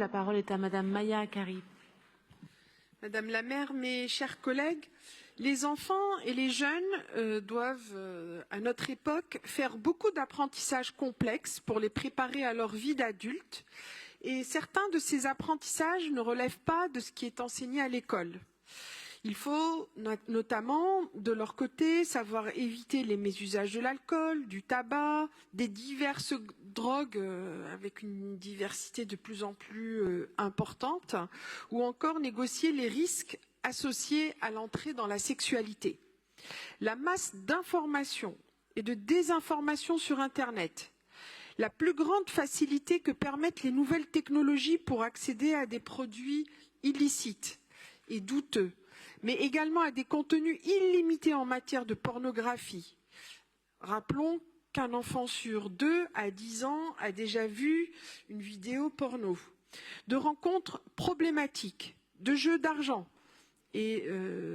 La parole est à Madame Maya Akari. Madame la maire, mes chers collègues, les enfants et les jeunes doivent, à notre époque, faire beaucoup d'apprentissages complexes pour les préparer à leur vie d'adulte. Et certains de ces apprentissages ne relèvent pas de ce qui est enseigné à l'école. Il faut notamment, de leur côté, savoir éviter les mésusages de l'alcool, du tabac, des diverses drogues avec une diversité de plus en plus importante, ou encore négocier les risques associés à l'entrée dans la sexualité. La masse d'informations et de désinformations sur Internet, la plus grande facilité que permettent les nouvelles technologies pour accéder à des produits illicites et douteux, mais également à des contenus illimités en matière de pornographie. Rappelons qu'un enfant sur 2 à 10 ans a déjà vu une vidéo porno, de rencontres problématiques, de jeux d'argent, et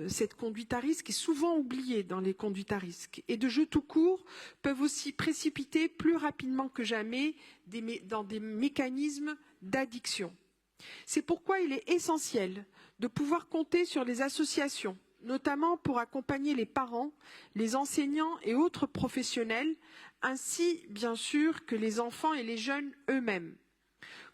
cette conduite à risque est souvent oubliée dans les conduites à risque, et de jeux tout court peuvent aussi précipiter plus rapidement que jamais dans des mécanismes d'addiction. C'est pourquoi il est essentiel de pouvoir compter sur les associations, notamment pour accompagner les parents, les enseignants et autres professionnels, ainsi bien sûr que les enfants et les jeunes eux-mêmes.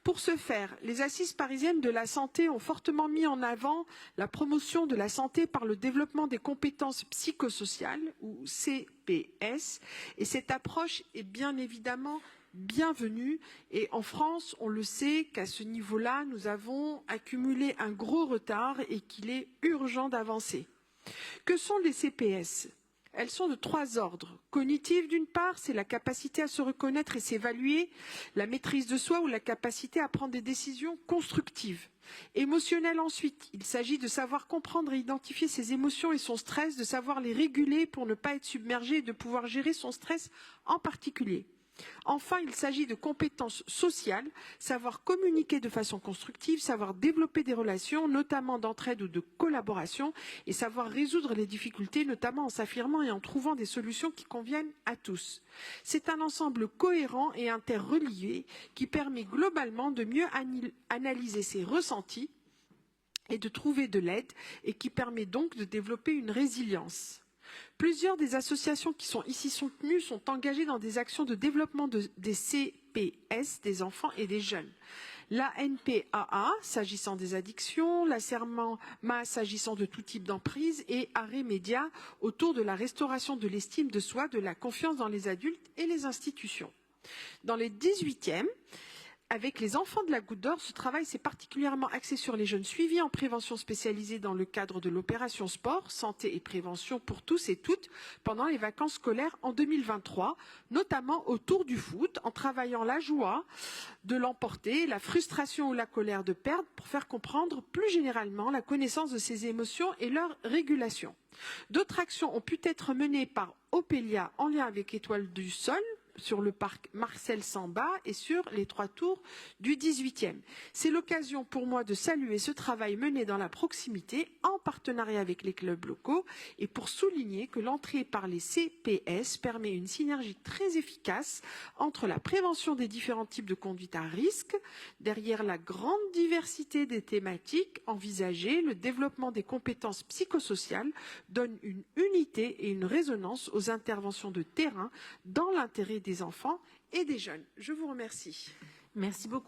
Pour ce faire, les Assises parisiennes de la santé ont fortement mis en avant la promotion de la santé par le développement des compétences psychosociales, ou CPS, et cette approche est bien évidemment bienvenue. Et en France, on le sait qu'à ce niveau-là, nous avons accumulé un gros retard et qu'il est urgent d'avancer. Que sont les CPS ? Elles sont de 3 ordres. Cognitive, d'une part, c'est la capacité à se reconnaître et s'évaluer, la maîtrise de soi ou la capacité à prendre des décisions constructives. Émotionnelle, ensuite, il s'agit de savoir comprendre et identifier ses émotions et son stress, de savoir les réguler pour ne pas être submergé et de pouvoir gérer son stress en particulier. Enfin, il s'agit de compétences sociales, savoir communiquer de façon constructive, savoir développer des relations, notamment d'entraide ou de collaboration, et savoir résoudre les difficultés, notamment en s'affirmant et en trouvant des solutions qui conviennent à tous. C'est un ensemble cohérent et interrelié qui permet globalement de mieux analyser ses ressentis et de trouver de l'aide, et qui permet donc de développer une résilience. Plusieurs des associations qui sont ici soutenues sont engagées dans des actions de développement des CPS des enfants et des jeunes. La NPAA, s'agissant des addictions, la CERMA, s'agissant de tout type d'emprise, et Arrêt Média, autour de la restauration de l'estime de soi, de la confiance dans les adultes et les institutions. Dans les 18e, avec les enfants de la Goutte d'Or, ce travail s'est particulièrement axé sur les jeunes suivis en prévention spécialisée dans le cadre de l'opération Sport, Santé et Prévention pour tous et toutes pendant les vacances scolaires en 2023, notamment autour du foot, en travaillant la joie de l'emporter, la frustration ou la colère de perdre, pour faire comprendre plus généralement la connaissance de ces émotions et leur régulation. D'autres actions ont pu être menées par Opélia en lien avec Étoile du Sol, sur le parc Marcel Samba et sur les 3 tours du 18e. C'est l'occasion pour moi de saluer ce travail mené dans la proximité en partenariat avec les clubs locaux, et pour souligner que l'entrée par les CPS permet une synergie très efficace entre la prévention des différents types de conduite à risque, derrière la grande diversité des thématiques envisagées, le développement des compétences psychosociales donne une unité et une résonance aux interventions de terrain dans l'intérêt des enfants et des jeunes. Je vous remercie. Merci beaucoup.